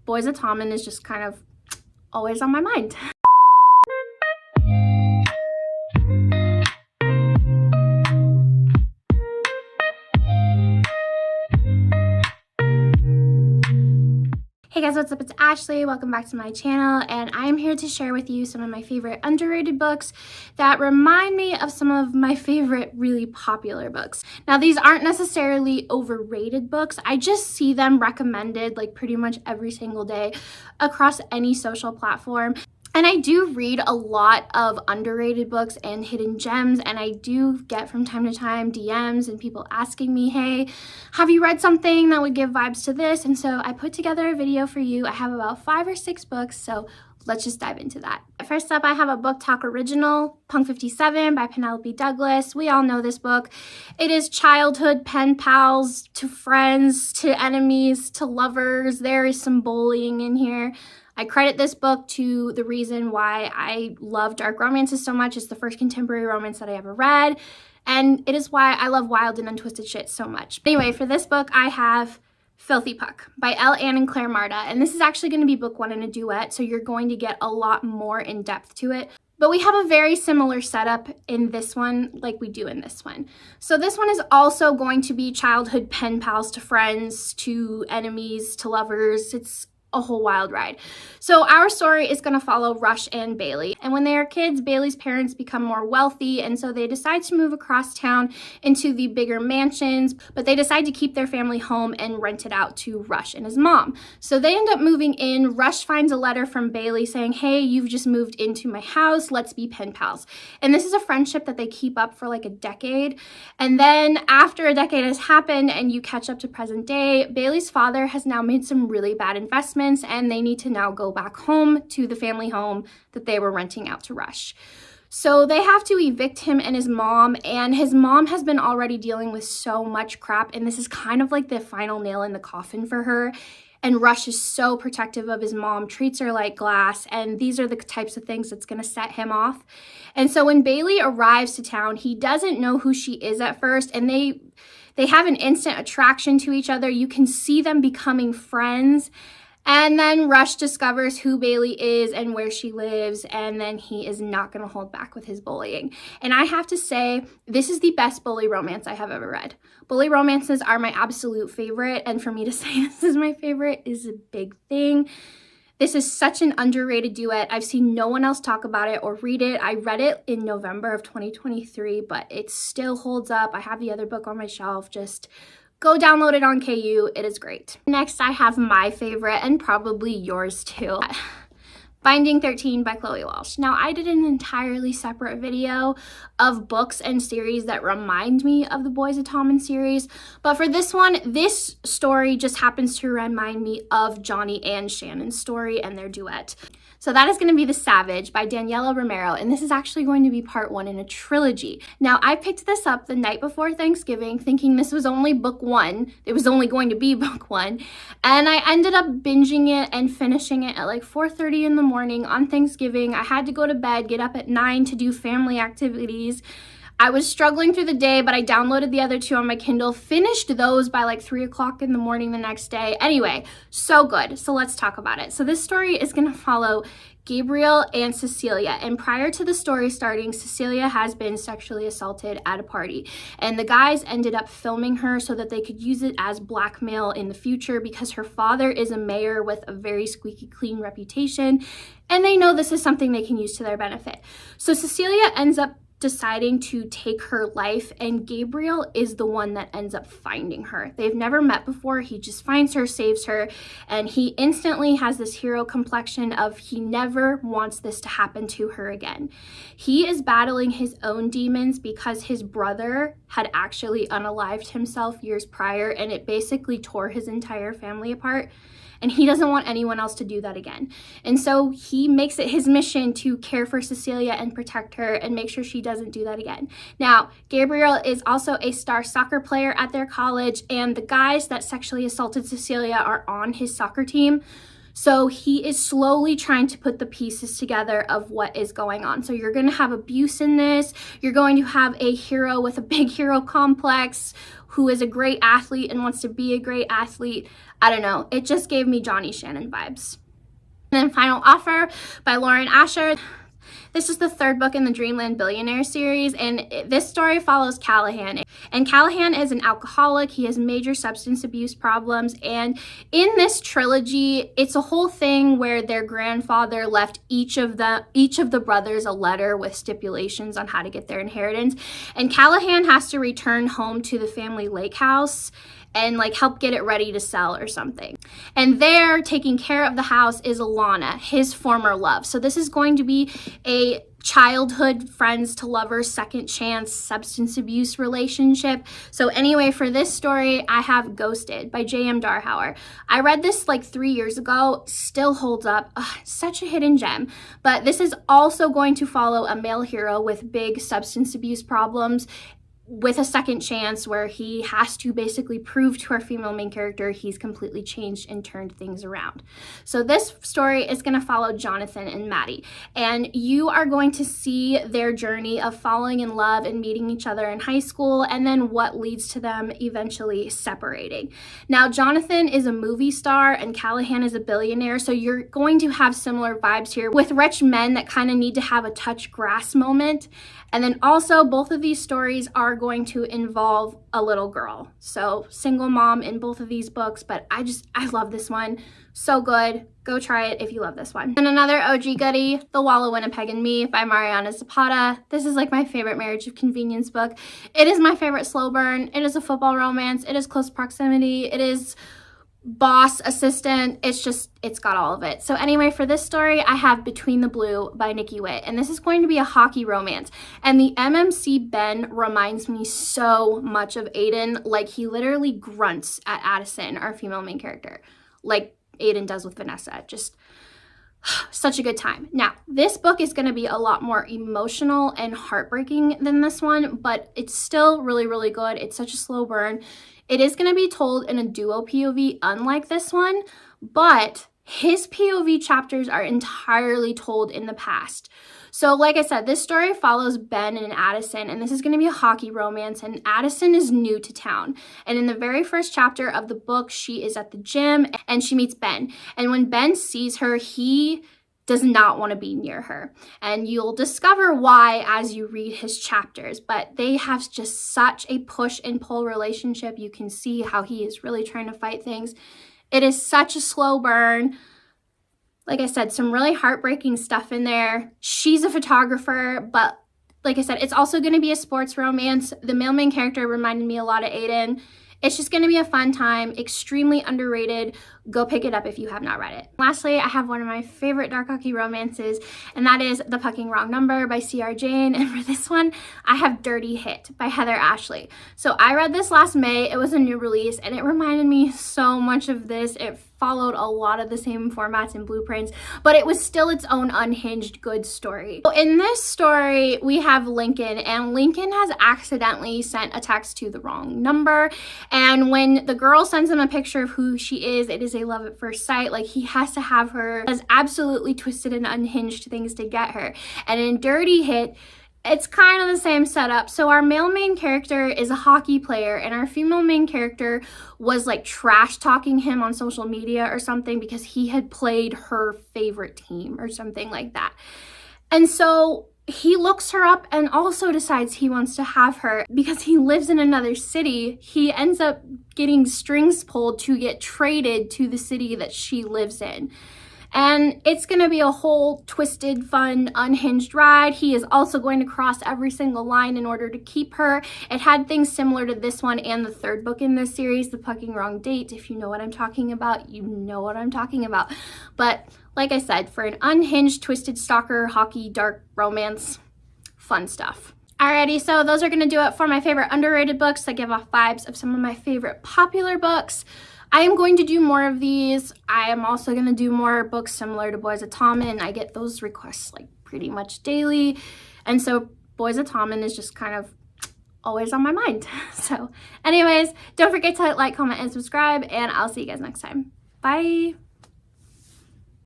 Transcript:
Boys of Tommen is just kind of always on my mind. Hey guys, what's up? It's Ashley. Welcome back to my channel, and I am here to share with you some of my favorite underrated books that remind me of some of my favorite really popular books. Now, these aren't necessarily overrated books. I just see them recommended like pretty much every single day across any social platform. And I do read a lot of underrated books and hidden gems, and I do get from time to time DMs and people asking me, hey, have you read something that would give vibes to this? And so I put together a video for you. I have about 5 or 6 books, so let's just dive into that. First up, I have a Book Talk original, Punk 57 by Penelope Douglas. We all know this book. It is childhood pen pals to friends, to enemies, to lovers. There is some bullying in here. I credit this book to the reason why I love dark romances so much. It's the first contemporary romance that I ever read, and it is why I love wild and untwisted shit so much. Anyway, for this book, I have Filthy Puck by Elle Ann and Claire Marta, and this is actually going to be book 1 in a duet, so you're going to get a lot more in depth to it. But we have a very similar setup in this one like we do in this one. So this one is also going to be childhood pen pals to friends, to enemies, to lovers. It's a whole wild ride. So our story is going to follow Rush and Bailey. And when they are kids, Bailey's parents become more wealthy, and so they decide to move across town into the bigger mansions, but they decide to keep their family home and rent it out to Rush and his mom. So they end up moving in. Rush finds a letter from Bailey saying, hey, you've just moved into my house. Let's be pen pals. And this is a friendship that they keep up for like a decade. And then after a decade has happened and you catch up to present day, Bailey's father has now made some really bad investments, and they need to now go back home to the family home that they were renting out to Rush. So they have to evict him and his mom has been already dealing with so much crap, and this is kind of like the final nail in the coffin for her. And Rush is so protective of his mom, treats her like glass, and these are the types of things that's going to set him off. And so when Bailey arrives to town, he doesn't know who she is at first, and they have an instant attraction to each other. You can see them becoming friends. And then Rush discovers who Bailey is and where she lives, and then he is not going to hold back with his bullying. And I have to say, this is the best bully romance I have ever read. Bully romances are my absolute favorite, and for me to say this is my favorite is a big thing. This is such an underrated duet. I've seen no one else talk about it or read it. I read it in November of 2023, but it still holds up. I have the other book on my shelf. Just go download it on KU. It is great. Next, I have my favorite, and probably yours too, Binding 13 by Chloe Walsh. Now, I did an entirely separate video of books and series that remind me of the Boys of Tommen series, but for this one, this story just happens to remind me of Johnny and Shannon's story and their duet. So that is going to be The Savage by Daniela Romero, and this is actually going to be part 1 in a trilogy. Now, I picked this up the night before Thanksgiving thinking this was only book 1. It was only going to be book 1, and I ended up binging it and finishing it at like 4:30 in the morning on Thanksgiving. I had to go to bed, get up at 9 to do family activities. I was struggling through the day, but I downloaded the other 2 on my Kindle, finished those by like 3 o'clock in the morning the next day. Anyway, so good. So let's talk about it. So this story is going to follow Gabriel and Cecilia, and prior to the story starting, Cecilia has been sexually assaulted at a party, and the guys ended up filming her so that they could use it as blackmail in the future because her father is a mayor with a very squeaky clean reputation, and they know this is something they can use to their benefit. So Cecilia ends up deciding to take her life, and Gabriel is the one that ends up finding her. They've never met before. He just finds her, saves her, and he instantly has this hero complexion of he never wants this to happen to her again. He is battling his own demons because his brother had actually unalived himself years prior, and it basically tore his entire family apart. And he doesn't want anyone else to do that again. And so he makes it his mission to care for Cecilia and protect her and make sure she doesn't do that again. Now, Gabriel is also a star soccer player at their college, and the guys that sexually assaulted Cecilia are on his soccer team. So he is slowly trying to put the pieces together of what is going on. So you're going to have abuse in this. You're going to have a hero with a big hero complex who is a great athlete and wants to be a great athlete. I don't know. It just gave me Johnny Shannon vibes. And then Final Offer by Lauren Asher. This is the third book in the Dreamland Billionaire series, and this story follows Callahan. And Callahan is an alcoholic. He has major substance abuse problems, and in this trilogy, it's a whole thing where their grandfather left each of the brothers a letter with stipulations on how to get their inheritance. And Callahan has to return home to the family lake house and like help get it ready to sell or something. And there, taking care of the house is Alana, his former love. So this is going to be a childhood friends to lovers second chance substance abuse relationship. So anyway, for this story, I have Ghosted by J.M. Darhauer. I read this like 3 years ago, still holds up. Ugh, such a hidden gem. But this is also going to follow a male hero with big substance abuse problems, with a second chance where he has to basically prove to our female main character he's completely changed and turned things around. So this story is going to follow Jonathan and Maddie, and you are going to see their journey of falling in love and meeting each other in high school, and then what leads to them eventually separating. Now, Jonathan is a movie star and Callahan is a billionaire, so you're going to have similar vibes here with rich men that kind of need to have a touch grass moment. And then also, both of these stories are going to involve a little girl. So single mom in both of these books, but I love this one. So good. Go try it if you love this one. And another OG goodie, The Wall of Winnipeg and Me by Mariana Zapata. This is like my favorite marriage of convenience book. It is my favorite slow burn. It is a football romance. It is close proximity. It is boss, assistant, it's got all of it. So anyway, for this story, I have Between the Blue by Nikki Witt, and this is going to be a hockey romance. And the MMC Ben reminds me so much of Aiden, like he literally grunts at Addison, our female main character, like Aiden does with Vanessa. Just such a good time. Now, this book is going to be a lot more emotional and heartbreaking than this one, but it's still really, really good. It's such a slow burn. It is going to be told in a duo POV, unlike this one, but his POV chapters are entirely told in the past. So like I said, this story follows Ben and Addison, and this is going to be a hockey romance, and Addison is new to town. And in the very first chapter of the book, she is at the gym and she meets Ben. And when Ben sees her, he does not want to be near her. And you'll discover why as you read his chapters, but they have just such a push and pull relationship. You can see how he is really trying to fight things. It is such a slow burn. Like I said, some really heartbreaking stuff in there. She's a photographer, but like I said, it's also going to be a sports romance. The male main character reminded me a lot of Aiden. It's just going to be a fun time, extremely underrated. Go pick it up if you have not read it. Lastly, I have one of my favorite dark hockey romances, and that is The Fucking Wrong Number by C.R. Jane. And for this one, I have Dirty Hit by Heather Ashley. So I read this last May. It was a new release, and it reminded me so much of this. It followed a lot of the same formats and blueprints, but it was still its own unhinged good story. So in this story, we have Lincoln, and Lincoln has accidentally sent a text to the wrong number. And when the girl sends him a picture of who she is, it is a love at first sight. Like, he has to have her, has absolutely twisted and unhinged things to get her. And in Dirty Hit, it's kind of the same setup. So our male main character is a hockey player, and our female main character was like trash talking him on social media or something because he had played her favorite team or something like that. And so he looks her up and also decides he wants to have her. Because he lives in another city, he ends up getting strings pulled to get traded to the city that she lives in. And it's going to be a whole twisted, fun, unhinged ride. He is also going to cross every single line in order to keep her. It had things similar to this one and the third book in this series, The Fucking Wrong Date. If you know what I'm talking about, you know what I'm talking about. But like I said, for an unhinged, twisted stalker, hockey, dark romance, fun stuff. Alrighty, so those are going to do it for my favorite underrated books that give off vibes of some of my favorite popular books. I am going to do more of these. I am also going to do more books similar to Boys of Tommen. I get those requests like pretty much daily. And so Boys of Tommen is just kind of always on my mind. So anyways, don't forget to like, comment, and subscribe, and I'll see you guys next time. Bye.